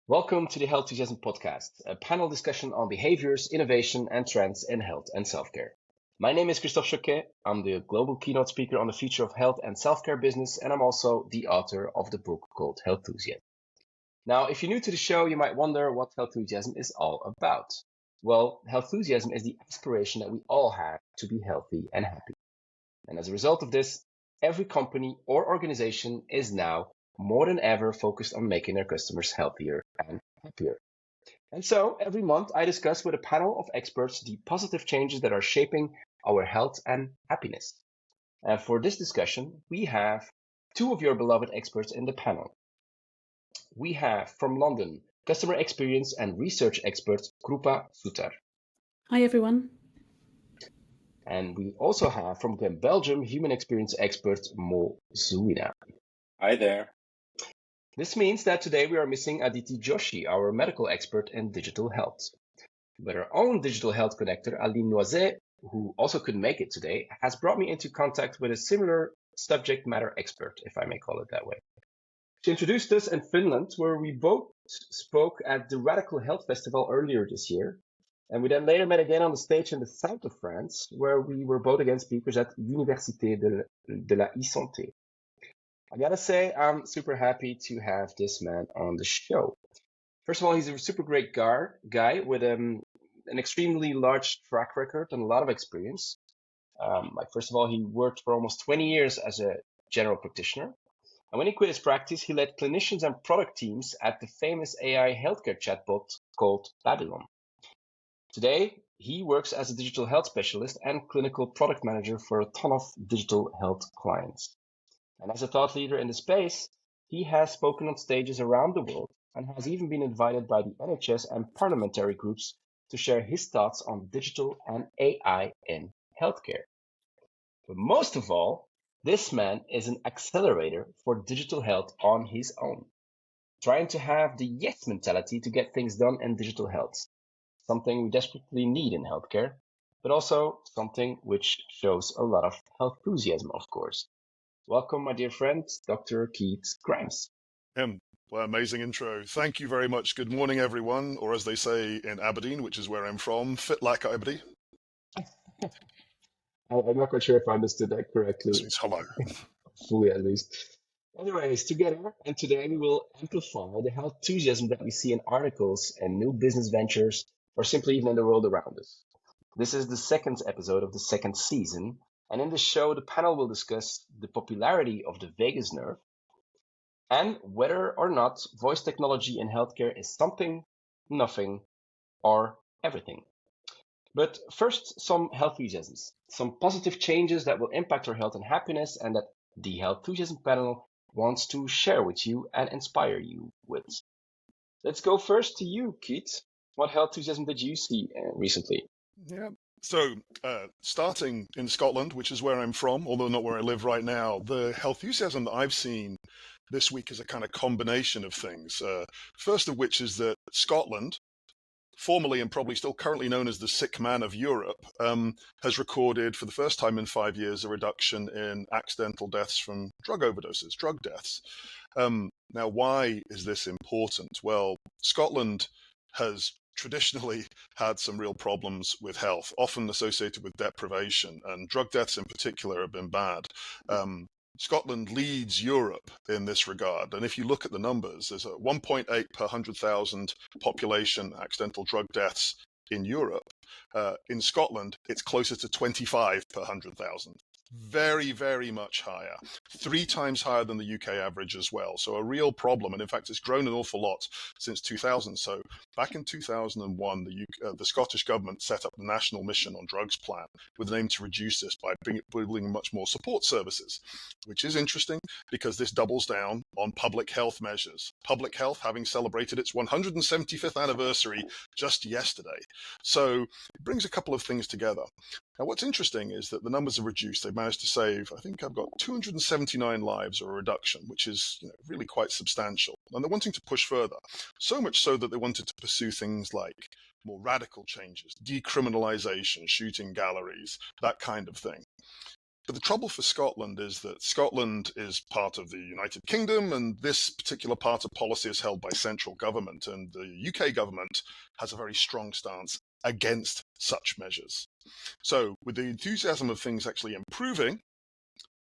Welcome to the Healthusiasm Podcast, a panel discussion on behaviors, innovation, and trends in health and self-care. My name is Christophe Choquet. I'm the global keynote speaker on the future of health and self-care business, and I'm also the author of the book called Healthusiasm. Now, if you're new to the show, you might wonder what Healthusiasm is all about. Well, Healthusiasm is the aspiration that we all have to be healthy and happy. And as a result of this, every company or organization is now more than ever focused on making their customers healthier and happier. And so every month I discuss with a panel of experts the positive changes that are shaping our health and happiness. And for this discussion, we have two of your beloved experts in the panel. We have from London, customer experience and research expert Krupa Sutar. Hi, everyone. And we also have from Belgium, human experience expert Mo Zouina. Hi there. This means that today we are missing Aditi Joshi, our medical expert in digital health. But our own digital health connector, Aline Noizet, who also couldn't make it today, has brought me into contact with a similar subject matter expert, if I may call it that way. She introduced us in Finland, where we both spoke at the Radical Health Festival earlier this year. And we then later met again on the stage in the south of France, where we were both again speakers at Université de la e-Santé. I gotta say, I'm super happy to have this man on the show. First of all, he's a super great guy with an extremely large track record and a lot of experience. First of all, he worked for almost 20 years as a general practitioner. And when he quit his practice, he led clinicians and product teams at the famous AI healthcare chatbot called Babylon. Today, he works as a digital health specialist and clinical product manager for a ton of digital health clients. And as a thought leader in the space, he has spoken on stages around the world and has even been invited by the NHS and parliamentary groups to share his thoughts on digital and AI in healthcare. But most of all, this man is an accelerator for digital health on his own, trying to have the yes mentality to get things done in digital health, something we desperately need in healthcare, but also something which shows a lot of healthusiasm, of course. Welcome, my dear friend, Dr. Keith Grimes. Well, amazing intro. Thank you very much. Good morning, everyone, or as they say in Aberdeen, which is where I'm from, fit like Aberdeen. I'm not quite sure if I understood that correctly. This means hello. Fully, at least. Anyways, together, and today we will amplify the healthusiasm that we see in articles and new business ventures, or simply even in the world around us. This is the second episode of the second season. And in this show, the panel will discuss the popularity of the vagus nerve and whether or not voice technology in healthcare is something, nothing, or everything. But first, some healthusiasms, some positive changes that will impact our health and happiness and that the Healthusiasm panel wants to share with you and inspire you with. Let's go first to you, Keith. What healthusiasm did you see recently? Yeah. So, starting in Scotland, which is where I'm from, although not where I live right now, the healthusiasm that I've seen this week is a kind of combination of things. First of which is that Scotland, formerly and probably still currently known as the sick man of Europe, has recorded for the first time in 5 years a reduction in accidental deaths from drug overdoses, drug deaths. Now, why is this important? Well, Scotland has traditionally had some real problems with health, often associated with deprivation, and drug deaths in particular have been bad. Scotland leads Europe in this regard, and if you look at the numbers, there's a 1.8 per 100,000 population accidental drug deaths in Europe. In Scotland, it's closer to 25 per 100,000. Very, very much higher, 3 times higher than the UK average as well. So a real problem. And in fact, it's grown an awful lot since 2000. So back in 2001, the Scottish government set up the National Mission on Drugs Plan with an aim to reduce this by building much more support services, which is interesting because this doubles down on public health measures. Public health having celebrated its 175th anniversary just yesterday. So it brings a couple of things together. Now, what's interesting is that the numbers are reduced. They've managed to save, I think I've got 279 lives or a reduction, which is really quite substantial. And they're wanting to push further, so much so that they wanted to pursue things like more radical changes, decriminalization, shooting galleries, that kind of thing. But the trouble for Scotland is that Scotland is part of the United Kingdom, and this particular part of policy is held by central government, and the UK government has a very strong stance against such measures. So with the enthusiasm of things actually improving,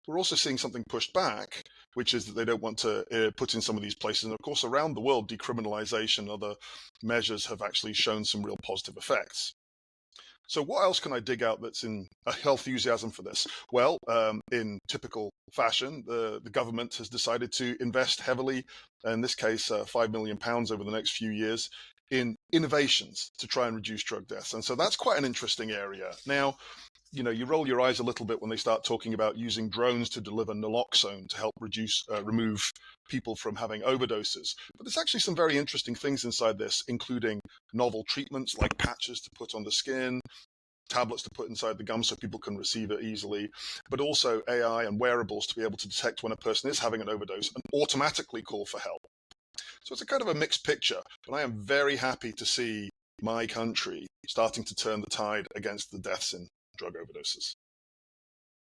we're also seeing something pushed back, which is that they don't want to put in some of these places. And of course, around the world, decriminalization and other measures have actually shown some real positive effects. So what else can I dig out that's in a healthusiasm for this? Well, in typical fashion, the government has decided to invest heavily, in this case, £5 million over the next few years, in innovations to try and reduce drug deaths. And so that's quite an interesting area. Now, you roll your eyes a little bit when they start talking about using drones to deliver naloxone to help remove people from having overdoses. But there's actually some very interesting things inside this, including novel treatments like patches to put on the skin, tablets to put inside the gum so people can receive it easily, but also AI and wearables to be able to detect when a person is having an overdose and automatically call for help. So it's a kind of a mixed picture, but I am very happy to see my country starting to turn the tide against the deaths in drug overdoses.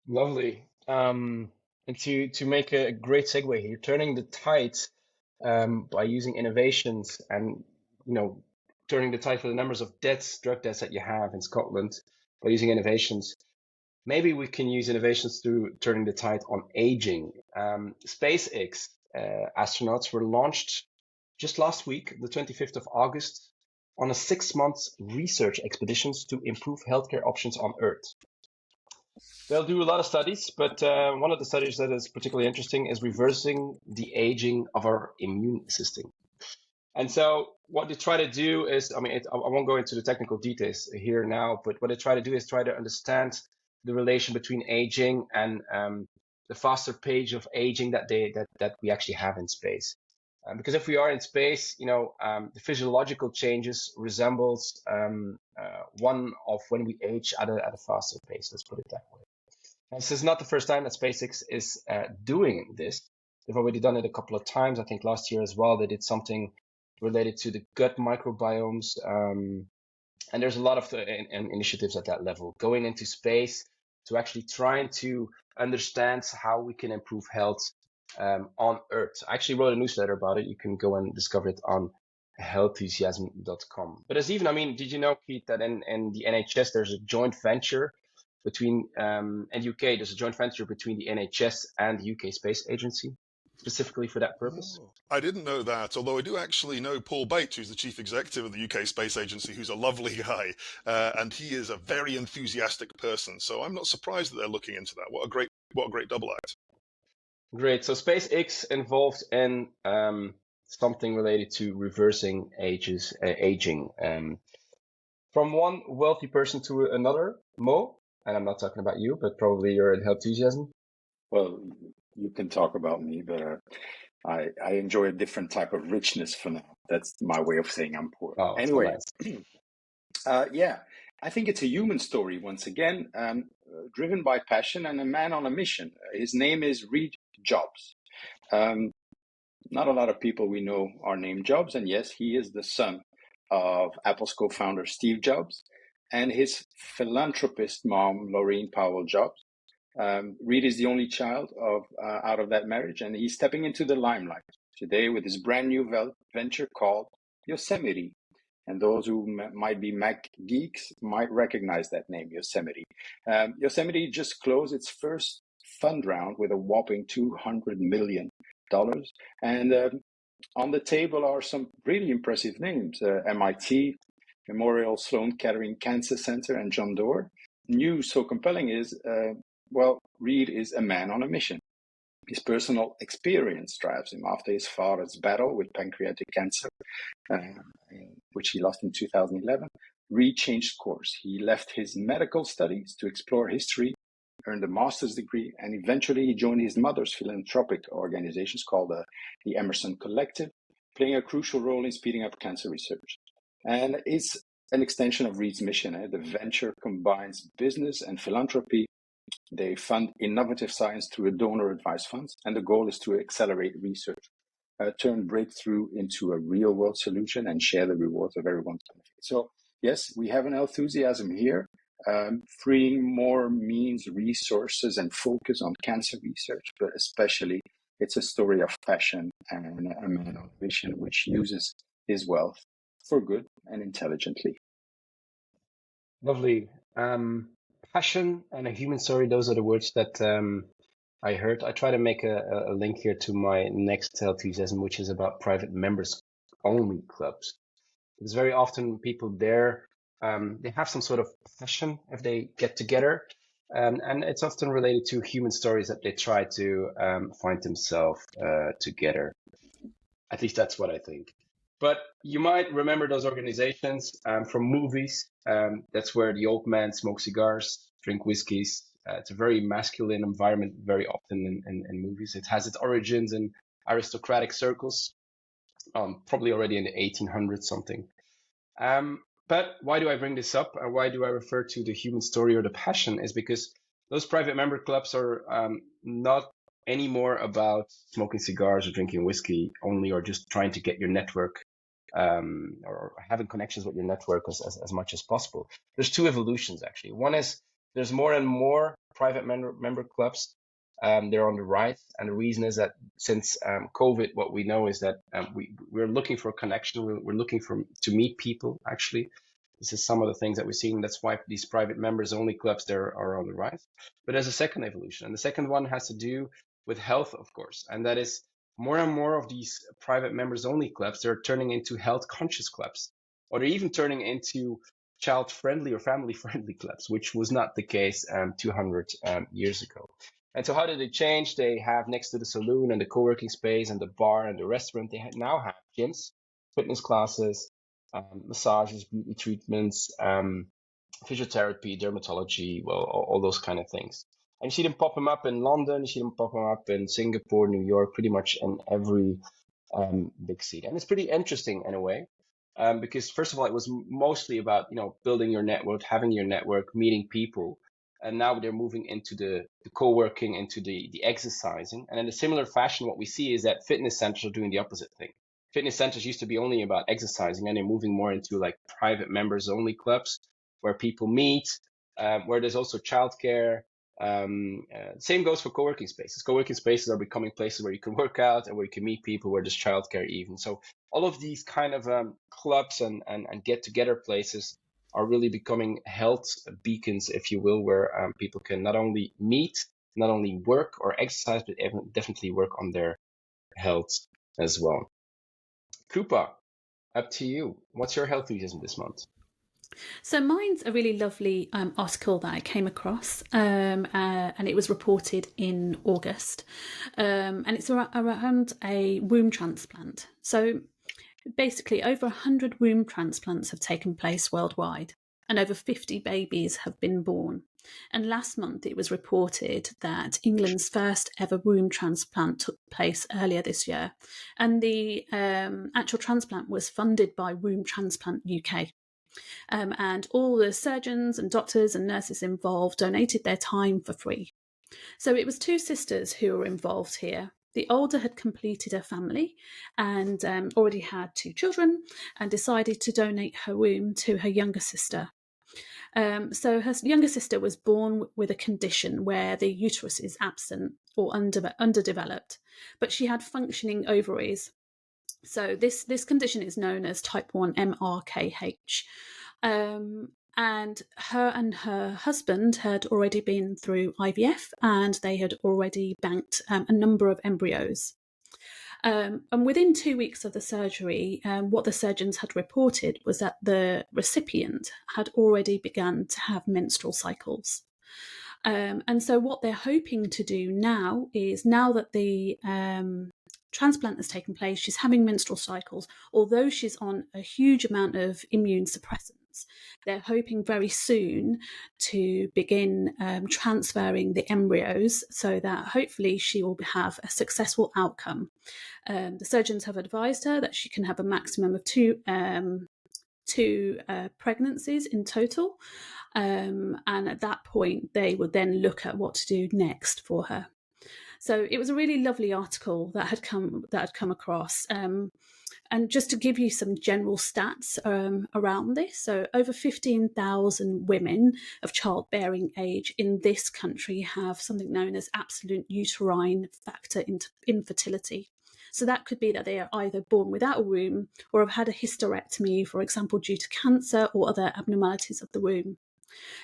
Lovely. And to make a great segue here, turning the tide by using innovations and turning the tide for the numbers of drug deaths that you have in Scotland by using innovations. Maybe we can use innovations through turning the tide on aging. SpaceX astronauts were launched just last week, the 25th of August, on a 6-month research expeditions to improve healthcare options on Earth. They'll do a lot of studies, but one of the studies that is particularly interesting is reversing the aging of our immune system. And so what they try to do is, I won't go into the technical details here now, but what they try to do is try to understand the relation between aging and the faster pace of aging that we actually have in space. Because if we are in space, the physiological changes resembles one of when we age at a faster pace. Let's put it that way. And this is not the first time that SpaceX is doing this. They've already done it a couple of times. I think last year as well, they did something related to the gut microbiomes. And there's a lot of initiatives at that level going into space to actually trying to understand how we can improve health on Earth. I actually wrote a newsletter about it. You can go and discover it on Healthusiasm.com. But there's even, did you know, Keith, that in the NHS, there's a joint venture between, and UK, there's a joint venture between the NHS and the UK Space Agency, specifically for that purpose? Oh, I didn't know that, although I do actually know Paul Bates, who's the chief executive of the UK Space Agency, who's a lovely guy, and he is a very enthusiastic person. So I'm not surprised that they're looking into that. What a great double act. Great. So SpaceX involved in something related to reversing aging. From one wealthy person to another, Mo, and I'm not talking about you, but probably you're in Healthusiasm. Well, you can talk about me, but I enjoy a different type of richness for now. That's my way of saying I'm poor. Oh, anyway, so nice. Yeah, I think it's a human story once again, driven by passion and a man on a mission. His name is Reed Jobs. Not a lot of people we know are named Jobs, and yes, he is the son of Apple's co-founder Steve Jobs and his philanthropist mom, Laureen Powell Jobs. Reed is the only child out of that marriage, and he's stepping into the limelight today with his brand new venture called Yosemite. And those who might be Mac geeks might recognize that name, Yosemite. Yosemite just closed its first fund round with a whopping $200 million. And on the table are some really impressive names, MIT, Memorial Sloan Kettering Cancer Center, and John Doerr. News so compelling is, Reed is a man on a mission. His personal experience drives him after his father's battle with pancreatic cancer, which he lost in 2011. Reed changed course. He left his medical studies to explore history, earned a master's degree, and eventually he joined his mother's philanthropic organizations called the Emerson Collective, playing a crucial role in speeding up cancer research. And it's an extension of Reed's mission. The venture combines business and philanthropy. They fund innovative science through a donor-advised funds, and the goal is to accelerate research, turn breakthrough into a real-world solution, and share the rewards of everyone's benefit. So, yes, we have an enthusiasm here. freeing more means, resources, and focus on cancer research, but especially it's a story of passion and a man on a mission which uses his wealth for good and intelligently. Lovely. Passion and a human story, those are the words that I heard. I try to make a link here to my next Healthusiasm, which is about private members only clubs. Because very often people there, they have some sort of passion if they get together. And it's often related to human stories that they try to find themselves together. At least that's what I think. But you might remember those organizations from movies. That's where the old men smoke cigars, drink whiskeys. It's a very masculine environment very often in movies. It has its origins in aristocratic circles, probably already in the 1800s something. But why do I bring this up? Why do I refer to the human story or the passion? Is because those private member clubs are not anymore about smoking cigars or drinking whiskey only, or just trying to get your network or having connections with your network as much as possible. There's two evolutions, actually. One is there's more and more private member clubs. They're on the rise. And the reason is that since COVID, what we know is that we're looking for a connection. We're looking to meet people, actually. This is some of the things that we're seeing. That's why these private members only clubs there are on the rise. But there's a second evolution. And the second one has to do with health, of course. And that is more and more of these private members only clubs, they're turning into health conscious clubs, or they're even turning into child friendly or family friendly clubs, which was not the case 200 years ago. And so how did they change? They have next to the saloon and the co-working space and the bar and the restaurant, they now have gyms, fitness classes, massages, beauty treatments, physiotherapy, dermatology, well, all those kind of things. And you see them pop them up in London, you see them pop them up in Singapore, New York, pretty much in every big city. And it's pretty interesting in a way, because first of all, it was mostly about, building your network, having your network, meeting people. And now they're moving into the co-working, into the exercising. And in a similar fashion, what we see is that fitness centers are doing the opposite thing. Fitness centers used to be only about exercising, and they're moving more into like private members only clubs where people meet, where there's also childcare. Same goes for co-working spaces. Co-working spaces are becoming places where you can work out and where you can meet people, where there's childcare even. So all of these kind of clubs and get-together places are really becoming health beacons, if you will, where people can not only meet, not only work or exercise, but definitely work on their health as well. Krupa, up to you. What's your Healthusiasm this month? So mine's a really lovely article that I came across, and it was reported in August, and it's around a womb transplant. So basically over 100 womb transplants have taken place worldwide, and over 50 babies have been born. And last month it was reported that England's first ever womb transplant took place earlier this year, and the actual transplant was funded by Womb Transplant UK. And all the surgeons and doctors and nurses involved donated their time for free. So it was two sisters who were involved here. The older had completed her family and already had 2 children, and decided to donate her womb to her younger sister. So her younger sister was born with a condition where the uterus is absent or underdeveloped, but she had functioning ovaries. So this condition is known as type 1 MRKH. And her husband had already been through IVF, and they had already banked a number of embryos. And within 2 weeks of the surgery, what the surgeons had reported was that the recipient had already begun to have menstrual cycles. And so what they're hoping to do now is, now that the transplant has taken place, she's having menstrual cycles, although she's on a huge amount of immune suppressants, they're hoping very soon to begin transferring the embryos so that hopefully she will have a successful outcome. The surgeons have advised her that she can have a maximum of two pregnancies in total, and at that point they would then look at what to do next for her. So it was a really lovely article that had come across. And just to give you some general stats around this, so over 15,000 women of childbearing age in this country have something known as absolute uterine factor infertility. So that could be that they are either born without a womb or have had a hysterectomy, for example, due to cancer or other abnormalities of the womb.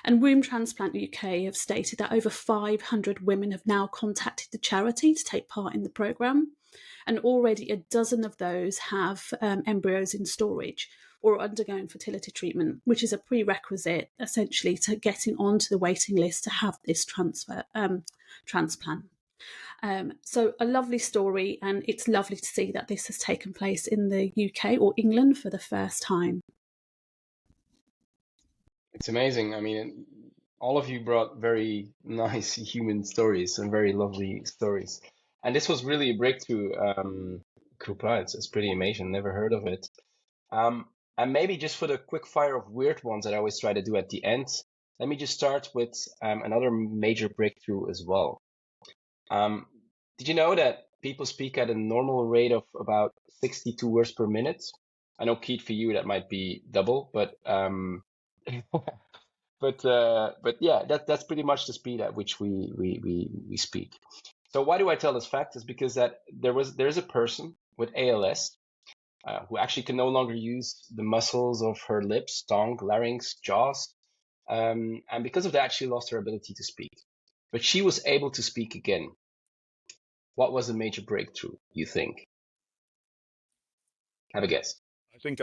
And Womb Transplant UK have stated that over 500 women have now contacted the charity to take part in the programme. And already a dozen of those have embryos in storage or undergoing fertility treatment, which is a prerequisite essentially to getting onto the waiting list to have this transplant. So a lovely story, and it's lovely to see that this has taken place in the UK or England for the first time. It's amazing. I mean, all of you brought very nice human stories and very lovely stories. And this was really a breakthrough, Krupa. It's pretty amazing. Never heard of it. And maybe just for the quick fire of weird ones that I always try to do at the end, let me just start with another major breakthrough as well. Did you know that people speak at a normal rate of about 62 words per minute? I know, Keith, for you that might be double, but but yeah, that's pretty much the speed at which we speak. So why do I tell this fact? Is because that there's a person with ALS who actually can no longer use the muscles of her lips, tongue, larynx, jaws, and because of that, she lost her ability to speak. But she was able to speak again. What was the major breakthrough, you think? Have a guess.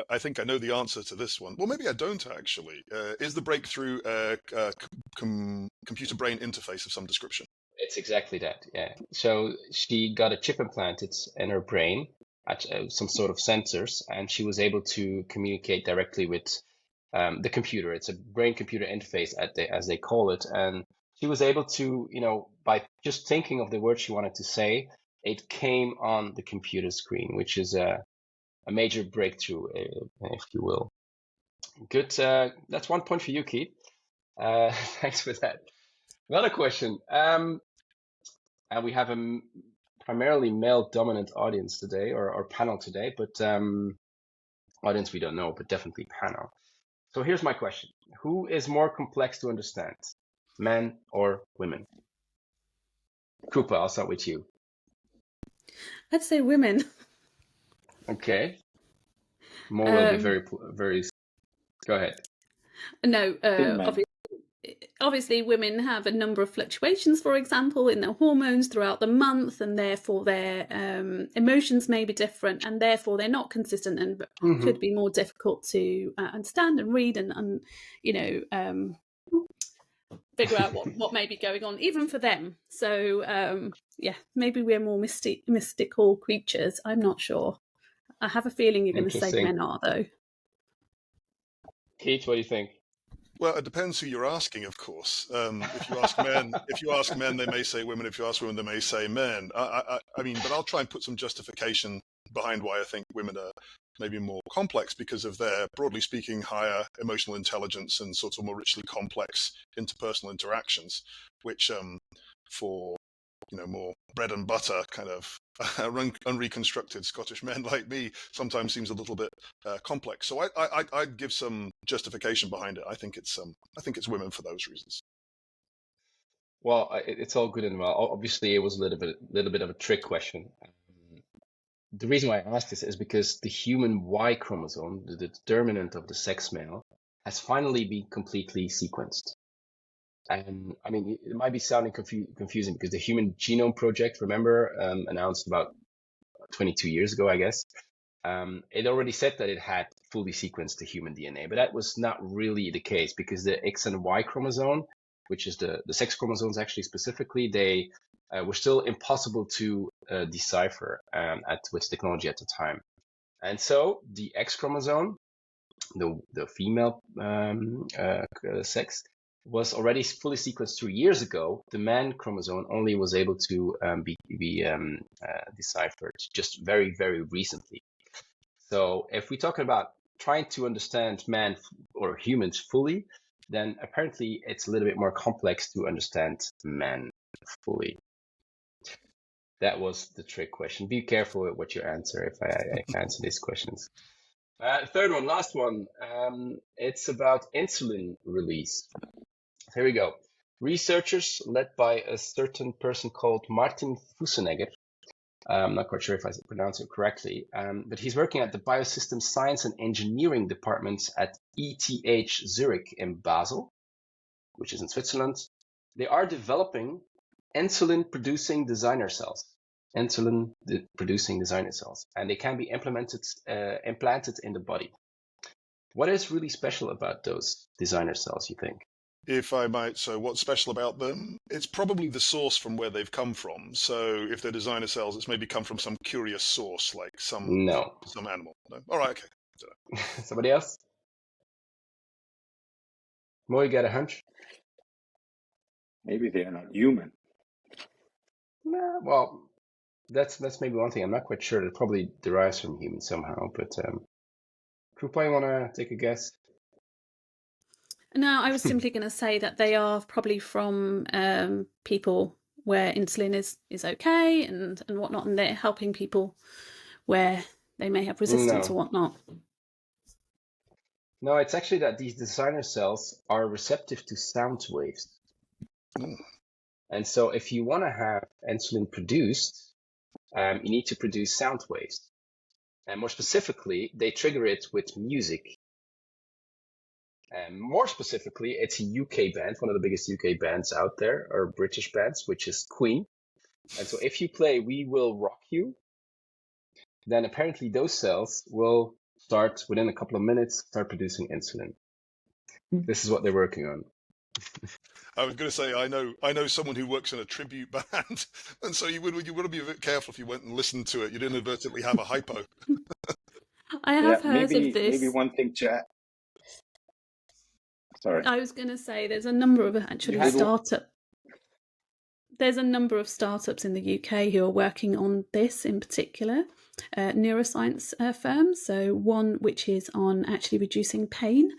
I think I know the answer to this one. Well, maybe I don't actually. Is the breakthrough computer-brain interface of some description? It's exactly that, yeah. So she got a chip implanted in her brain, at some sort of sensors, and she was able to communicate directly with the computer. It's a brain-computer interface, as they call it, and she was able to, by just thinking of the word she wanted to say, it came on the computer screen, which is a major breakthrough, if you will. Good. That's 1 point for you, Keith. Thanks for that. Another question. And we have a primarily male-dominant audience today, or panel today, but audience we don't know, but definitely panel. So here's my question. Who is more complex to understand, men or women? Krupa, I'll start with you. I'd say women. Okay. Mo will be very. Go ahead. No, obviously women have a number of fluctuations, for example, in their hormones throughout the month, and therefore their emotions may be different, and therefore they're not consistent and could be more difficult to understand and read and figure out what may be going on, even for them. So yeah, maybe we're more mystical creatures. I'm not sure. I have a feeling you're going to say men are, though. Keith, what do you think? Well, it depends who you're asking, of course. If you ask men, they may say women. If you ask women, they may say men. I mean, but I'll try and put some justification behind why I think women are maybe more complex, because of their, broadly speaking, higher emotional intelligence and sort of more richly complex interpersonal interactions, which for more bread and butter kind of unreconstructed Scottish men like me sometimes seems a little bit complex. So I'd give some justification behind it. I think it's women for those reasons. Well, it's all good and well. Obviously, it was a little bit of a trick question. The reason why I asked this is because the human Y chromosome, the determinant of the sex male, has finally been completely sequenced. And I mean, it might be sounding confusing because the Human Genome Project, remember, announced about 22 years ago, I guess. It already said that it had fully sequenced the human DNA, but that was not really the case, because the X and Y chromosome, which is the sex chromosomes actually specifically, they were still impossible to decipher with technology at the time. And so the X chromosome, the female sex, was already fully sequenced 2 years ago. The man chromosome only was able to be deciphered just very, very recently. So if we're talking about trying to understand man or humans fully, then apparently it's a little bit more complex to understand man fully. That was the trick question. Be careful with what you answer if I answer these questions. Third one, last one. It's about insulin release. Here we go. Researchers led by a certain person called Martin Fussenegger. I'm not quite sure if I pronounce it correctly, but he's working at the Biosystems Science and Engineering departments at ETH Zurich in Basel, which is in Switzerland. They are developing insulin-producing designer cells. Insulin-producing designer cells, and they can be implanted in the body. What is really special about those designer cells, you think? If I might, so what's special about them? It's probably the source from where they've come from. So if they're designer cells, it's maybe come from some curious source, like some animal. No? All right, okay. Somebody else? Mo, you got a hunch? Maybe they are not human. Nah, well, that's maybe one thing. I'm not quite sure. It probably derives from humans somehow. But Krupa, you want to take a guess? No, I was simply going to say that they are probably from people where insulin is okay and whatnot, and they're helping people where they may have resistance or whatnot. No, it's actually that these designer cells are receptive to sound waves. And so if you want to have insulin produced, you need to produce sound waves. And more specifically, they trigger it with music. And more specifically, it's a UK band, one of the biggest UK bands out there, or British bands, which is Queen. And so if you play We Will Rock You, then apparently those cells will start, within a couple of minutes, start producing insulin. This is what they're working on. I was going to say, I know someone who works in a tribute band, and so you would be a bit careful if you went and listened to it. You'd inadvertently have a hypo. I have heard maybe, of this. Maybe one thing to add. Sorry. I was going to say there's a number of There's a number of startups in the UK who are working on this in particular, neuroscience firms. So one which is on actually reducing pain,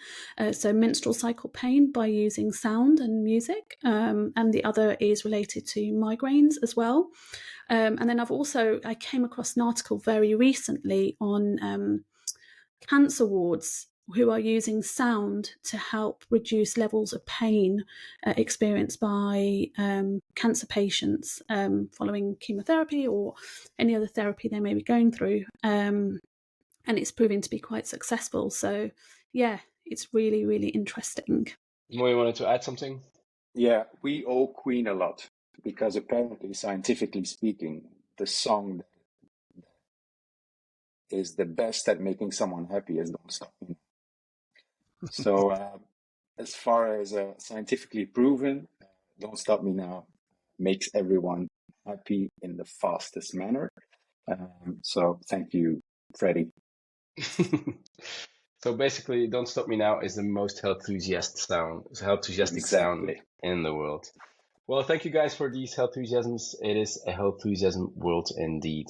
so menstrual cycle pain by using sound and music, and the other is related to migraines as well. And then I came across an article very recently on cancer wards who are using sound to help reduce levels of pain experienced by cancer patients following chemotherapy or any other therapy they may be going through. And it's proving to be quite successful. So, yeah, it's really, really interesting. Mo, you wanted to add something? Yeah, we owe Queen a lot because apparently, scientifically speaking, the song is the best at making someone happy is Don't Stop Me. So as far as scientifically proven, Don't Stop Me Now makes everyone happy in the fastest manner. So thank you, Freddie. So basically, Don't Stop Me Now is the most healthusiastic sound in the world. Well, thank you guys for these healthusiasms. It is a healthusiasm world indeed.